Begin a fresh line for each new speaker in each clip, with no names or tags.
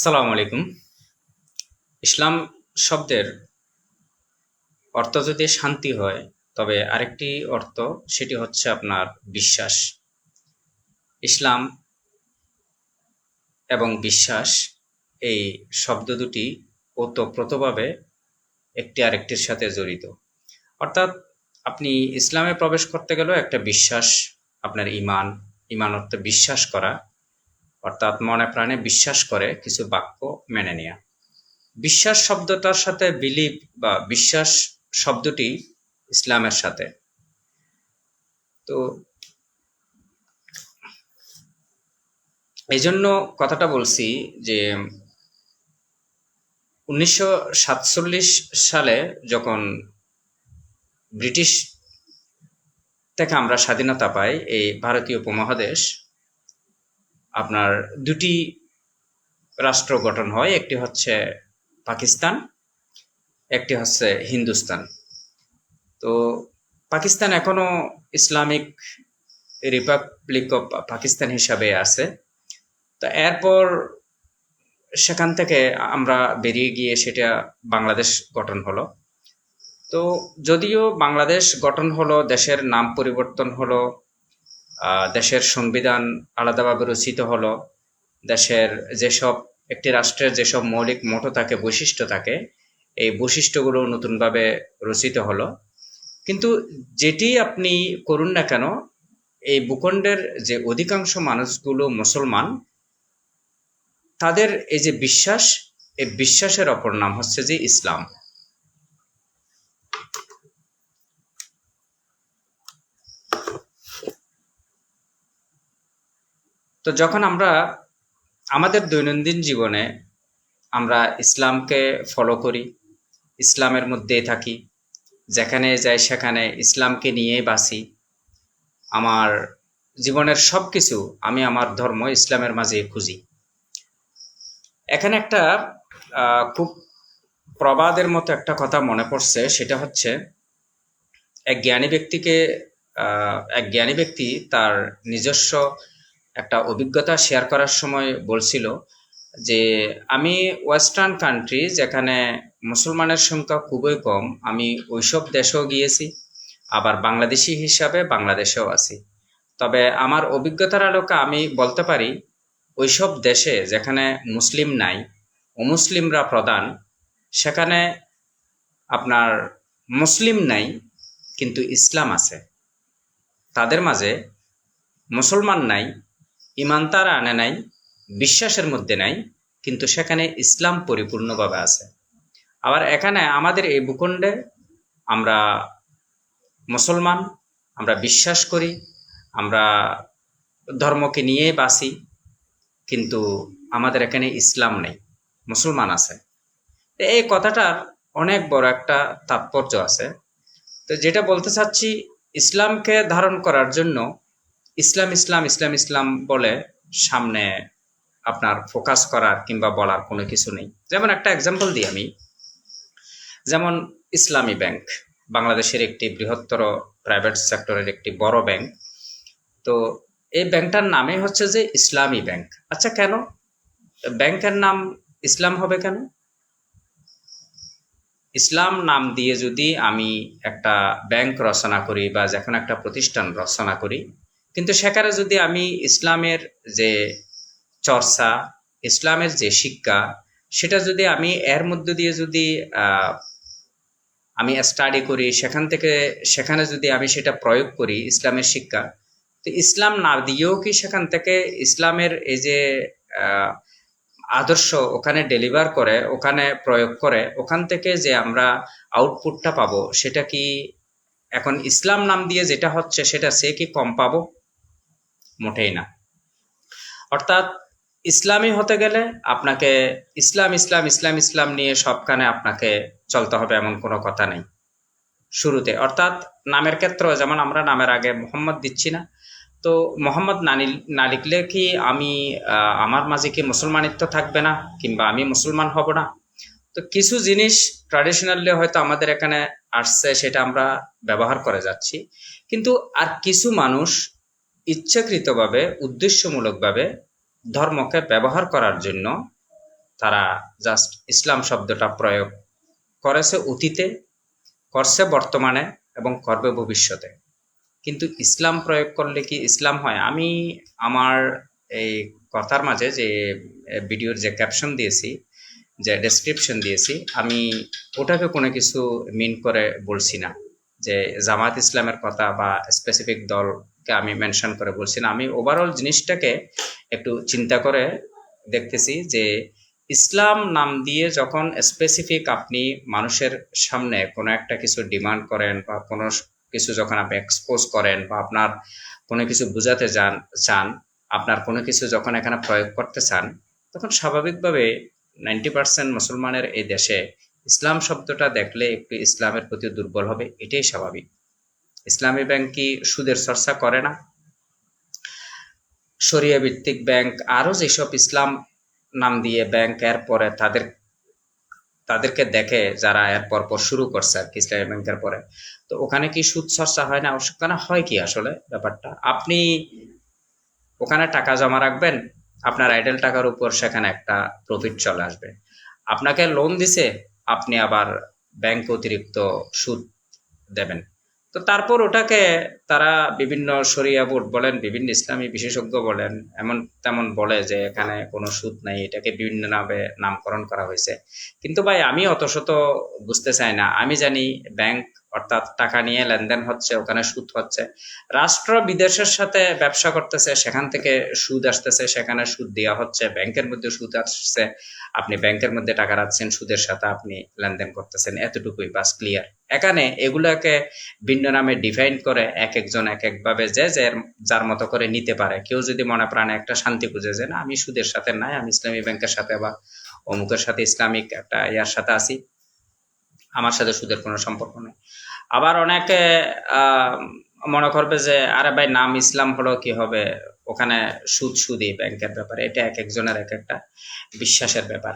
আসসালামু আলাইকুম। ইসলাম শব্দের অর্থ যদি শান্তি হয়, তবে আরেকটি অর্থ সেটি হচ্ছে আপনার বিশ্বাস। ইসলাম এবং বিশ্বাস এই শব্দ দুটি ওতপ্রোতভাবে একটি আরেকটির সাথে জড়িত। অর্থাৎ আপনি ইসলামে প্রবেশ করতে গেলেও একটা বিশ্বাস, আপনার ইমান অর্থ বিশ্বাস করা, অর্থাৎ মনে প্রাণে বিশ্বাস করে কিছু বাক্য মেনে নেয়া। বিশ্বাস শব্দটার সাথে বিলিভ বা বিশ্বাস শব্দটি ইসলামের সাথে। তো এই জন্য কথাটা বলছি যে 1947 সালে যখন ব্রিটিশ থেকে আমরা স্বাধীনতা পাই, এই ভারতীয় উপমহাদেশ আপনার দুটি রাষ্ট্র গঠন হয়, একটি হচ্ছে পাকিস্তান, একটি হচ্ছে হিন্দুস্তান। তো পাকিস্তান এখনো ইসলামিক রিপাবলিক অফ পাকিস্তান হিসাবে আছে। তো এরপর সেখান থেকে আমরা বেরিয়ে গিয়ে সেটা বাংলাদেশ গঠন হলো। তো যদিও বাংলাদেশ গঠন হলো, দেশের নাম পরিবর্তন হলো, দেশের সংবিধান আলাদাভাবে রচিত হলো, দেশের যেসব একটি রাষ্ট্রের যেসব মৌলিক মোটো থাকে, বৈশিষ্ট্য থাকে, এই বৈশিষ্ট্যগুলো নতুনভাবে রচিত হলো। কিন্তু যেটি আপনি করুন না কেন, এই ভূখণ্ডের যে অধিকাংশ মানুষগুলো মুসলমান, তাদের এই যে বিশ্বাস, এই বিশ্বাসের অপর নাম হচ্ছে যে ইসলাম। তো যখন আমরা আমাদের দৈনন্দিন জীবনে আমরা ইসলামকে ফলো করি, ইসলামের মধ্যেই থাকি, যেখানে যাই সেখানে ইসলামকে নিয়েই বাঁচি, আমার জীবনের সব কিছু আমি আমার ধর্ম ইসলামের মাঝে খুঁজি। এখানে একটা খুব প্রবাদের মতো একটা কথা মনে পড়ছে, সেটা হচ্ছে এক জ্ঞানী ব্যক্তিকে এক জ্ঞানী ব্যক্তি তার নিজস্ব একটা অভিজ্ঞতা শেয়ার করার সময় বলছিল যে আমি ওয়েস্টার্ন কান্ট্রি, যেখানে মুসলমানের সংখ্যা খুবই কম, আমি ওইসব দেশেও গিয়েছি, আবার বাংলাদেশি হিসাবে বাংলাদেশেও আছি। তবে আমার অভিজ্ঞতার আলোকে আমি বলতে পারি, ওইসব দেশে যেখানে মুসলিম নাই, অমুসলিমরা প্রধান, সেখানে আপনার মুসলিম নাই কিন্তু ইসলাম আছে। তাদের মাঝে মুসলমান নাই, ইমান তারা আনে নাই, বিশ্বাসের মধ্যে নাই, কিন্তু সেখানে ইসলাম পরিপূর্ণভাবে আছে। আবার এখানে আমাদের এই ভূখণ্ডে আমরা মুসলমান, আমরা বিশ্বাস করি, আমরা ধর্মকে নিয়ে বাঁচি, কিন্তু আমাদের এখানে ইসলাম নেই, মুসলমান আছে। এই কথাটার অনেক বড় একটা তাৎপর্য আছে। তো যেটা বলতে চাচ্ছি, ইসলামকে ধারণ করার জন্য ইসলাম ইসলাম ইসলাম ইসলাম বলে সামনে আপনার ফোকাস করার কিংবা বলার কোনো কিছু নেই। যেমন একটা এক্সাম্পল দিই আমি, যেমন ইসলামী ব্যাংক বাংলাদেশের একটি বৃহত্তর প্রাইভেট সেক্টরের একটি বড় ব্যাংক। তো এই ব্যাংকটার নামে হচ্ছে যে ইসলামী ব্যাংক। আচ্ছা, কেন ব্যাংকের নাম ইসলাম হবে কেন? ইসলাম নাম দিয়ে যদি আমি একটা ব্যাংক রচনা করি বা যে কোনো একটা প্রতিষ্ঠান রচনা করি, কিন্তু সেখানে যদি আমি ইসলামের যে চর্চা, ইসলামের যে শিক্ষা, সেটা যদি আমি এর মধ্যে দিয়ে যদি আমি স্টাডি করি, সেখান থেকে সেখানে যদি আমি সেটা প্রয়োগ করি ইসলামের শিক্ষা, তো ইসলাম না দিয়েও কি সেখান থেকে ইসলামের এই যে আদর্শ ওখানে ডেলিভার করে, ওখানে প্রয়োগ করে, ওখান থেকে যে আমরা আউটপুটটা পাবো, সেটা কি এখন ইসলাম নাম দিয়ে যেটা হচ্ছে সেটা সে কি কম পাবো? মোটেই না। অর্থাৎ ইসলামী হতে গেলে আপনাকে ইসলাম ইসলাম ইসলাম ইসলাম নিয়ে সবখানে আপনাকে চলতে হবে এমন কোনো কথা নেই শুরুতে। অর্থাৎ নামের ক্ষেত্রে যেমন আমরা নামের আগে মোহাম্মদ দিচ্ছি না, তো মোহাম্মদ না লিখলে কি আমি আমার মাঝে কি মুসলমানিত্ব থাকবে না, কিংবা আমি মুসলমান হব না? তো কিছু জিনিস ট্র্যাডিশনালি হয়তো আমাদের এখানে আসছে, সেটা আমরা ব্যবহার করে যাচ্ছি, কিন্তু আর কিছু মানুষ ইচ্ছাকৃতভাবে উদ্দেশ্যমূলকভাবে ধর্মকে ব্যবহার করার জন্য তারা জাস্ট ইসলাম শব্দটা প্রয়োগ করেছে অতীতে, করছে বর্তমানে এবং করবে ভবিষ্যতে। কিন্তু ইসলাম প্রয়োগ করলে কি ইসলাম হয়? আমি আমার এই কথার মাঝে যে ভিডিওর যে ক্যাপশন দিয়েছি, যে ডেসক্রিপশন দিয়েছি, আমি ওটাকে কোনো কিছু মিন করে বলছি না, যে জামাত ইসলামের কথা বা স্পেসিফিক দলকে আমি মেনশন করে বলছি না। আমি ওভারঅল জিনিসটাকে একটু চিন্তা করে দেখতেছি যে ইসলাম নাম দিয়ে যখন স্পেসিফিক আপনি মানুষের সামনে কোনো একটা কিছু ডিমান্ড করেন বা কোনো কিছু যখন আপনি এক্সপোজ করেন বা আপনার কোনো কিছু বোঝাতে চান, আপনার কোনো কিছু যখন এখানে প্রয়োগ করতে চান, তখন স্বাভাবিকভাবে 90% মুসলমানের এই দেশে ইসলাম শব্দটা দেখলে একটু ইসলামের প্রতি দুর্বল হবে, এটাই স্বাভাবিক। ইসলামী ব্যাংক কি সুদের চর্চা করে না? শরিয়া ভিত্তিক ব্যাংক আরো যেসব ইসলাম নাম দিয়ে ব্যাংক এর পরে তাদেরকে দেখে যারা এর পর শুরু করছে আর কি ইসলামী ব্যাংকের পরে, তো ওখানে কি সুদ চর্চা হয় না? ওখানে হয় কি আসলে ব্যাপারটা? আপনি ওখানে টাকা জমা রাখবেন, আপনার আইডেল টাকার উপর সেখানে একটা প্রফিট চলে আসবে। আপনাকে লোন দিছে, আপনি আবার ব্যাংক অতিরিক্ত সুদ দেবেন। তো তারপর ওটাকে তারা বিভিন্ন শরিয়া বোর্ড বলেন, বিভিন্ন ইসলামী বিশেষজ্ঞ বলেন, এমন তেমন বলে যে এখানে কোনো সুদ নাই, এটাকে বিভিন্ন নামে নামকরণ করা হয়েছে। কিন্তু ভাই আমি অত শত বুঝতে চাই না। আমি জানি ব্যাংক অর্থাৎ টাকা নিয়ে লেনদেন হচ্ছে, ওখানে সুদ হচ্ছে। রাষ্ট্র বিদেশের সাথে ব্যবসা করতেছে, সেখান থেকে সুদ আসতেছে, সেখানে সুদ দেওয়া হচ্ছে, ব্যাংকের মধ্যে সুদ আসছে, আপনি ব্যাংকের মধ্যে টাকা রাখছেন, সুদের সাথে আপনি লেনদেন করতেছেন, এতটুকুই, বাস ক্লিয়ার। এখানে এগুলাকে ভিন্ন নামে ডিফাইন করে এক একজন এক একভাবে যে যার মতো করে নিতে পারে। কেউ যদি মনে প্রাণে একটা শান্তি খুঁজে যে না আমি সুদের সাথে নাই, আমি ইসলামী ব্যাংকের সাথে বা অমুকের সাথে ইসলামিক একটা ইয়ার সাথে আছি, আমার সাথে সুদের কোনো সম্পর্ক নেই। আবার অনেকে আহ মনে করবে যে আরে ভাই নাম ইসলাম হলো কি হবে, ওখানে সুদই ব্যাংকের ব্যাপারে। এটা এক একজনের এক একটা বিশ্বাসের ব্যাপার।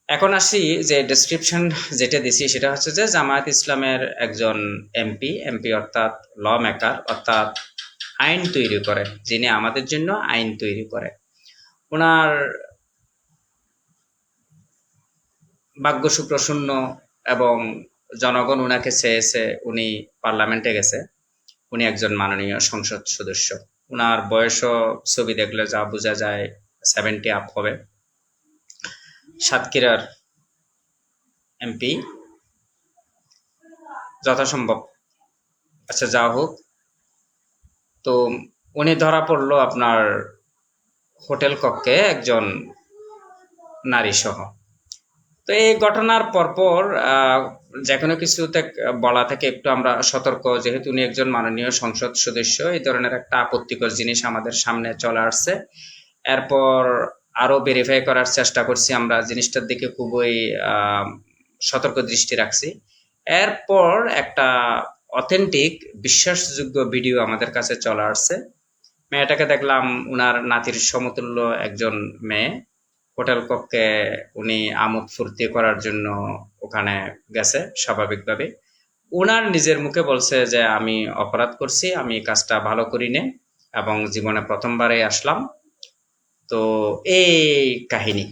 এখন আসি যে ডেসক্রিপশন যেটা দিছি সেটা হচ্ছে যে জামায়াত ইসলামের একজন এমপি অর্থাৎ ল মেকার, অর্থাৎ আইন তৈরি করে, যিনি আমাদের জন্য আইন তৈরি করে। ওনার ভাগ্য সুপ্রসন্ন এবং জনগণ উনাকে চেয়েছে, উনি পার্লামেন্টে গেছে, উনি একজন মাননীয় সংসদ সদস্য। উনার বয়সও ছবি দেখলে যা বোঝা যায় 70 আপ হবে। সাতক্ষীরার এমপি যথাসম্ভব। আচ্ছা যা হোক, তো উনি ধরা পড়লো আপনার হোটেল কক্ষে একজন নারী সহ। তো এই ঘটনার পরপর যে কোনো কিছুতে বলা থেকে একটু আমরা সতর্ক, যেহেতু উনি একজন মাননীয় সংসদ সদস্য, এই ধরনের একটা আপত্তিকর জিনিস আমাদের সামনে চলে আসছে। এরপর আরো ভেরিফাই করার চেষ্টা করছি, আমরা জিনিসটার দিকে খুবই সতর্ক দৃষ্টি রাখছি। এরপর একটা অথেন্টিক বিশ্বাসযোগ্য ভিডিও আমাদের কাছে চলে আসছে। মেয়েটাকে দেখলাম, উনার নাতির সমতুল্য একজন মেয়ে, হোটেল কক্ষে উনি আমোদ ফুর্তি করার জন্য ওখানে গেছে স্বাভাবিকভাবে। উনার নিজের মুখে বলছে যে আমি অপরাধ করছি, আমি কাজটা ভালো করি নে এবং জীবনে প্রথমবারে আসলাম। তো এই কাহিনী।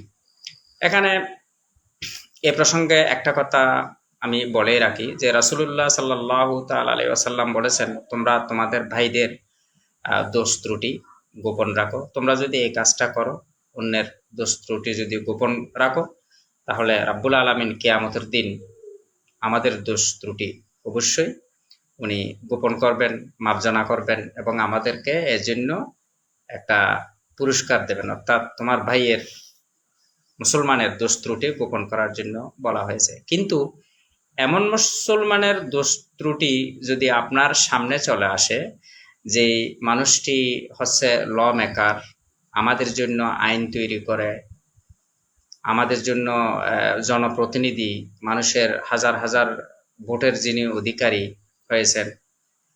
এখানে এ প্রসঙ্গে একটা কথা আমি বলেই রাখি যে রাসূলুল্লাহ সাল্লাল্লাহু তাআলা আলাইহি ওয়াসাল্লাম বলেছেন, তোমরা তোমাদের ভাইদের দোষ ত্রুটি গোপন রাখো। তোমরা যদি এই কাজটা করো, অন্যের দোষ ত্রুটি যদি গোপন রাখো, তাহলে রাব্বুল আলামিন কিয়ামতের দিন আমাদের দোষ ত্রুটি অবশ্যই উনি গোপন করবেন, মার্জনা করবেন এবং আমাদেরকে এজন্য একটা পুরস্কার দেবেন। অর্থাৎ তোমার ভাইয়ের মুসলমানের দোষ ত্রুটি গোপন করার জন্য বলা হয়েছে। কিন্তু এমন মুসলমানের দোষ ত্রুটি যদি আপনার সামনে চলে আসে, যে মানুষটি হচ্ছে ল মেকার, আমাদের জন্য আইন তৈরি করে, আমাদের জন্য জনপ্রতিনিধি, মানুষের হাজার হাজার ভোটের যিনি অধিকারী হয়েছেন,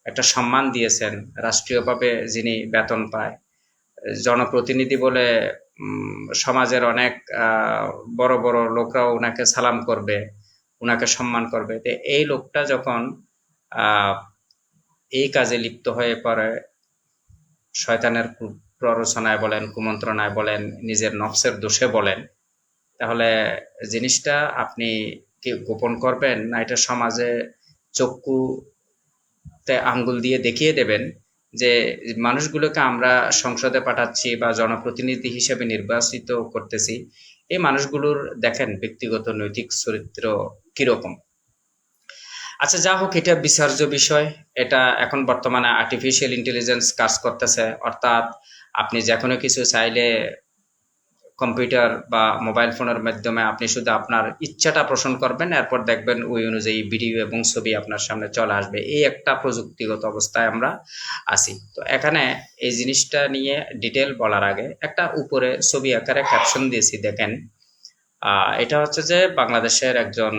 একটা সম্মান দিয়েছেন, রাষ্ট্রীয়ভাবে যিনি বেতন পায়, জনপ্রতিনিধি বলে সমাজের অনেক বড় বড় লোকরাও ওনাকে সালাম করবে, ওনাকে সম্মান করবে। তো এই লোকটা যখন এই কাজে লিপ্ত হয়ে পড়ে, শয়তানের প্ররোচনায় বলেন, কুমন্ত্রণায় বলেন, নিজের নফসের দোষে বলেন, তাহলে জিনিসটা আপনি কি গোপন করবেন, না এটা সমাজে চক্ষুতে আঙ্গুল দিয়ে দেখিয়ে দেবেন যে মানুষগুলোকে আমরা সংসদে পাঠাচ্ছি বা জনপ্রতিনিধি হিসেবে নির্বাচিত করতেছি, এই মানুষগুলোর দেখেন ব্যক্তিগত নৈতিক চরিত্র কিরকম। আচ্ছা, যা হোক, এটা বিচার্য বিষয়। এটা এখন বর্তমানে আর্টিফিশিয়াল ইন্টেলিজেন্স কাজ করতেছে, অর্থাৎ আপনি যে কোনো কিছু চাইলে কম্পিউটার বা মোবাইল ফোনের মাধ্যমে আপনি শুধু আপনার ইচ্ছাটা পোষণ করবেন, এরপর দেখবেন ওই অনুযায়ী ভিডিও এবং ছবি আপনার সামনে চলে আসবে। এই একটা প্রযুক্তিগত অবস্থায় আমরা আছি। তো এখানে এই জিনিসটা নিয়ে ডিটেল বলার আগে একটা উপরে ছবি আকারে ক্যাপশন দিয়েছি, দেখেন। এটা হচ্ছে যে বাংলাদেশের একজন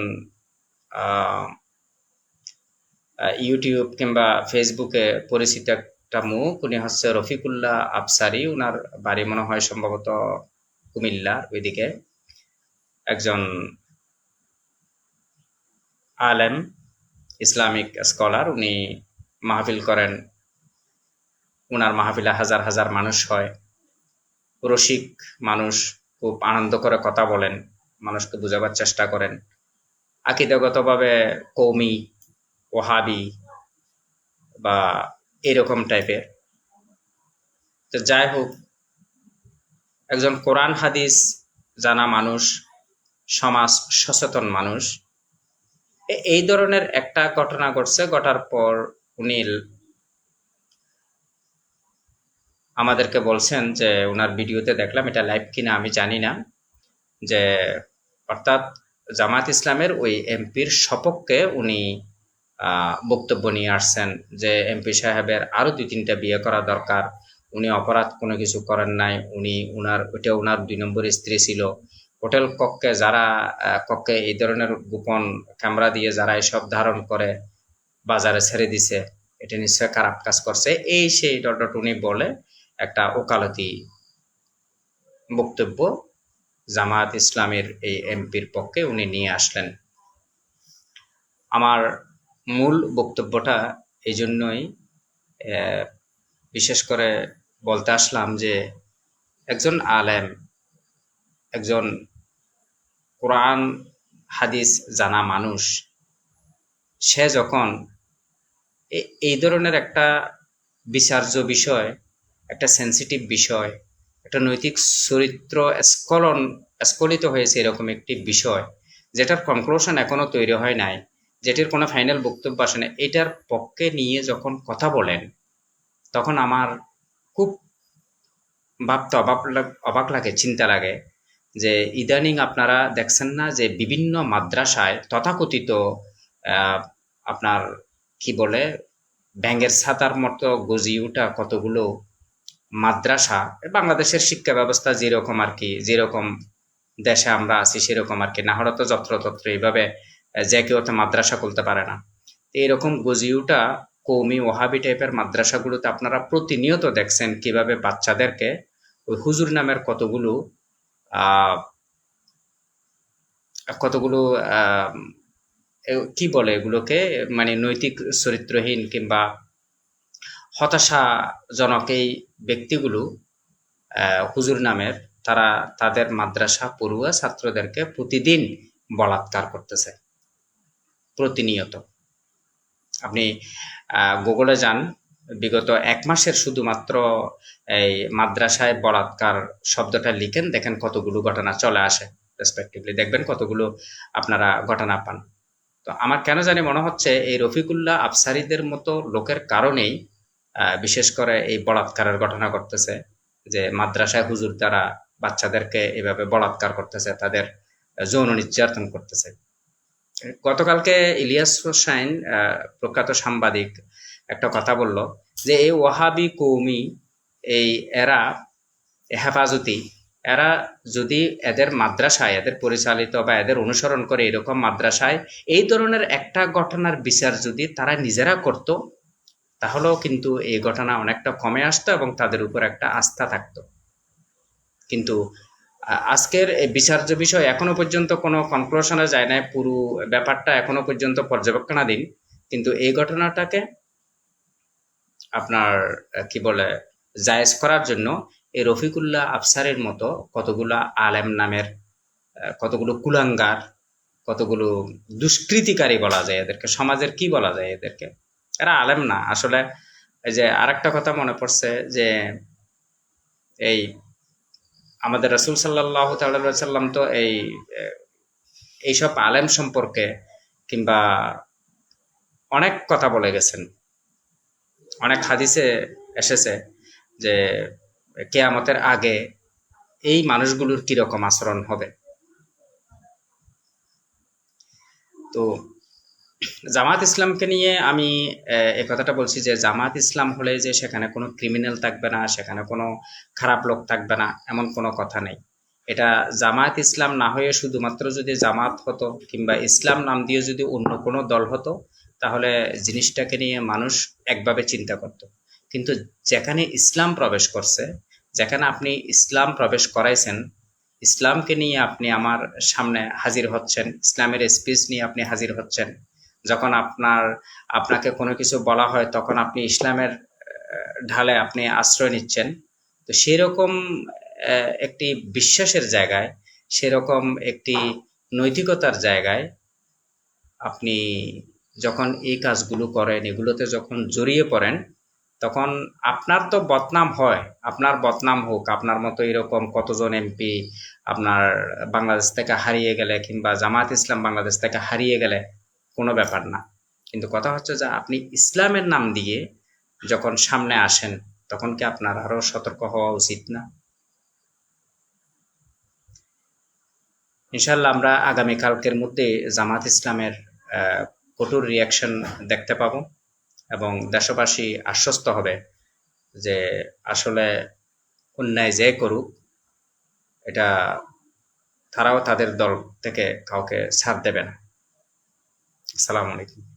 ইউটিউব কিংবা ফেসবুকে পরিচিত একটা মুখ, উনি হচ্ছে রফিকুল্লাহ আফসারী। উনার বাড়ি মনে হয় সম্ভবত কুমিল্লা ওইদিকে। একজন আলেম, ইসলামিক স্কলার। উনি মাহফিল করেন, উনার মাহফিলে হাজার হাজার মানুষ হয়। রসিক মানুষ, খুব আনন্দ করে কথা বলেন, মানুষকে বোঝাবার চেষ্টা করেন। আকীদাগতভাবে কৌমি, ওহাবি বা এরকম টাইপের। তো যাই হোক, একজন কোরআন হাদিস জানা মানুষ, সমাজ সচেতন মানুষ, এই ধরনের একটা ঘটনা ঘটছে। ঘটার পর উনি আমাদেরকে বলছেন যে ওনার ভিডিওতে দেখলাম, এটা লাইভ কিনা আমি জানি না, যে অর্থাৎ জামাত ইসলামের ওই এমপির সপক্ষে উনি বক্তব্য নিয়ে আসছেন যে এমপি সাহেবের আরো 2-3টা বিয়ে করা দরকার, উনি অপরাধ কোনো কিছু করেন নাই, ওটা ওনার 2 নম্বর স্ত্রী ছিল। হোটেল কক্ষে যারা কক্ষে এই ধরনের গোপন ক্যামেরা দিয়ে যারা এসব ধারণ করে বাজারে ছেড়ে দিছে, এটা নিশ্চয় খারাপ কাজ করছে, এই সেই ডট উনি বলে একটা ওকালতি বক্তব্য জামায়াত ইসলামের এই এমপির পক্ষে উনি নিয়ে আসলেন। আমার মূল বক্তব্যটা এই জন্যই বিশেষ করে বলতে আসলাম যে একজন আলেম, একজন কোরআন হাদিস জানা মানুষ, সে যখন এই ধরনের একটা বিচার্য বিষয়, একটা সেন্সিটিভ বিষয়, একটা নৈতিক চরিত্র স্খলিত হয়েছে এরকম একটি বিষয়, যেটার কনক্লুশন এখনো তৈরি হয় নাই, যেটির কোনো ফাইনাল বক্তব্য আসে না, এটার পক্ষে নিয়ে যখন কথা বলেন, তখন আমার খুব ভাবতে অবাক লাগে, চিন্তা লাগে যে ইদানিং আপনারা দেখছেন না যে বিভিন্ন মাদ্রাসায় তথাকথিত আপনার কি বলে ব্যাঙের ছাতার মতো গজিয়ে ওঠা কতগুলো মাদ্রাসা, বাংলাদেশের শিক্ষা ব্যবস্থা যেরকম আর কি, যেরকম দেশে আমরা আছি সেরকম আর কি, না হলে তো যত্রতত্র এইভাবে যে কেউ তো মাদ্রাসা খুলতে পারে না। এইরকম গজিয়ে ওঠা কৌমি ওহাবি টাইপের মাদ্রাসাগুলোতে আপনারা প্রতিনিয়ত দেখছেন কিভাবে বাচ্চাদেরকে ওই হুজুর নামের কতগুলো আহ কতগুলো আহ কি বলে এগুলোকে, মানে নৈতিক চরিত্রহীন কিংবা হতাশাজনক এই ব্যক্তিগুলো হুজুর নামের, তারা তাদের মাদ্রাসা পড়ুয়া ছাত্রদেরকে প্রতিদিন বলাৎকার করতেছে, প্রতিনিয়ত। আপনি গুগলে যান, বিগত 1 মাসের শুধুমাত্র এই মাদ্রাসায় বলাৎকার শব্দটা লিখেন, দেখেন কতগুলো ঘটনা চলে আসে, রেসপেক্টিভলি দেখবেন কতগুলো আপনারা ঘটনা পান। তো আমার কেন জানি মনে হচ্ছে এই রফিকুল্লাহ আফসারীদের মতো লোকের কারণেই বিশেষ করে এই বলাৎকারের ঘটনা ঘটতেছে, যে মাদ্রাসায় হুজুর দ্বারা বাচ্চাদেরকে এভাবে বলাৎকার করতেছে, তাদের যৌন নির্যাতন করতেছে। গতকালকে ইলিয়াস হোসাইন প্রখ্যাত সাংবাদিক একটা কথা বলল যে এই ওয়াহাবি কৌমি, এই এরা হেফাজতি, এরা যদি এদের মাদ্রাসায়, এদের পরিচালিত বা এদের অনুসরণ করে এরকম মাদ্রাসায় এই ধরনের একটা ঘটনার বিচার যদি তারা নিজেরা করত, তাহলেও কিন্তু এই ঘটনা অনেকটা কমে আসতো এবং তাদের উপর একটা আস্থা থাকতো। কিন্তু আজকের এই বিচার্য বিষয় এখনো পর্যন্ত কোনো কনক্লুশনে যায় না, পুরো ব্যাপারটা এখনো পর্যন্ত পর্যবেক্ষণাধীন। কিন্তু এই ঘটনাটাকে আপনার কি বলে জায়েজ করার জন্য এই রফিকুল্লাহ আফসারের মতো কতগুলা আলেম নামের কতগুলো কুলাঙ্গার, কতগুলো দুষ্কৃতিকারী বলা যায় এদেরকে, সমাজের কি বলা যায় এদেরকে, এরা আলেম না আসলে। এই যে আরেকটা কথা মনে পড়ছে যে এই আমাদের রাসূল সাল্লাল্লাহু তাআলা সাল্লাম তো এইসব আলেম সম্পর্কে কিংবা অনেক কথা বলে গেছেন, অনেক হাদিসে এসেছে যে কেয়ামতের আগে এই মানুষগুলোর কিরকম আচরণ হবে। তো জামাত ইসলামকে নিয়ে আমি এই কথাটা বলছি যে জামাত ইসলাম হলে যে সেখানে কোনো ক্রিমিনাল থাকবে না, সেখানে কোনো খারাপ লোক থাকবে না, এমন কোনো কথা নেই। এটা জামাত ইসলাম না হয়ে শুধুমাত্র যদি জামাত হতো কিংবা ইসলাম নাম দিয়ে যদি অন্য কোনো দল হতো, তাহলে জিনিসটাকে নিয়ে মানুষ একভাবে চিন্তা করত। কিন্তু যেখানে ইসলাম প্রবেশ করছে, যেখানে আপনি ইসলাম প্রবেশ করাইছেন, ইসলামকে নিয়ে আপনি আমার সামনে হাজির হচ্ছেন, ইসলামের স্পিচ নিয়ে আপনি হাজির হচ্ছেন, যখন আপনাকে কোনো কিছু বলা হয় তখন আপনি ইসলামের ঢালে আপনি আশ্রয় নিচ্ছেন। তো সেরকম একটি বিশ্বাসের জায়গায়, সেরকম একটি নৈতিকতার জায়গায় আপনি যখন এই কাজগুলো করেন, এগুলোতে যখন জড়িয়ে পড়েন, তখন আপনার তো বদনাম হয়। আপনার বদনাম হোক, আপনার মতো এরকম কতজন এমপি আপনার বাংলাদেশ থেকে হারিয়ে গেলে কিংবা জামাত ইসলাম বাংলাদেশ থেকে হারিয়ে গেলে কোনো ব্যাপার না। কিন্তু কথা হচ্ছে যে আপনি ইসলামের নাম দিয়ে যখন সামনে আসেন, তখন কি আপনার আরো সতর্ক হওয়া উচিত না? ইনশাল্লাহ আমরা আগামী কালকের মধ্যে জামাত ইসলামের কঠোর রিয়াকশন দেখতে পাবো এবং দেশবাসী আশ্বস্ত হবে যে আসলে অন্যায় যে করুক, এটা তারাও তাদের দল থেকে কাউকে ছাড় দেবে না। আসসালামু আলাইকুম।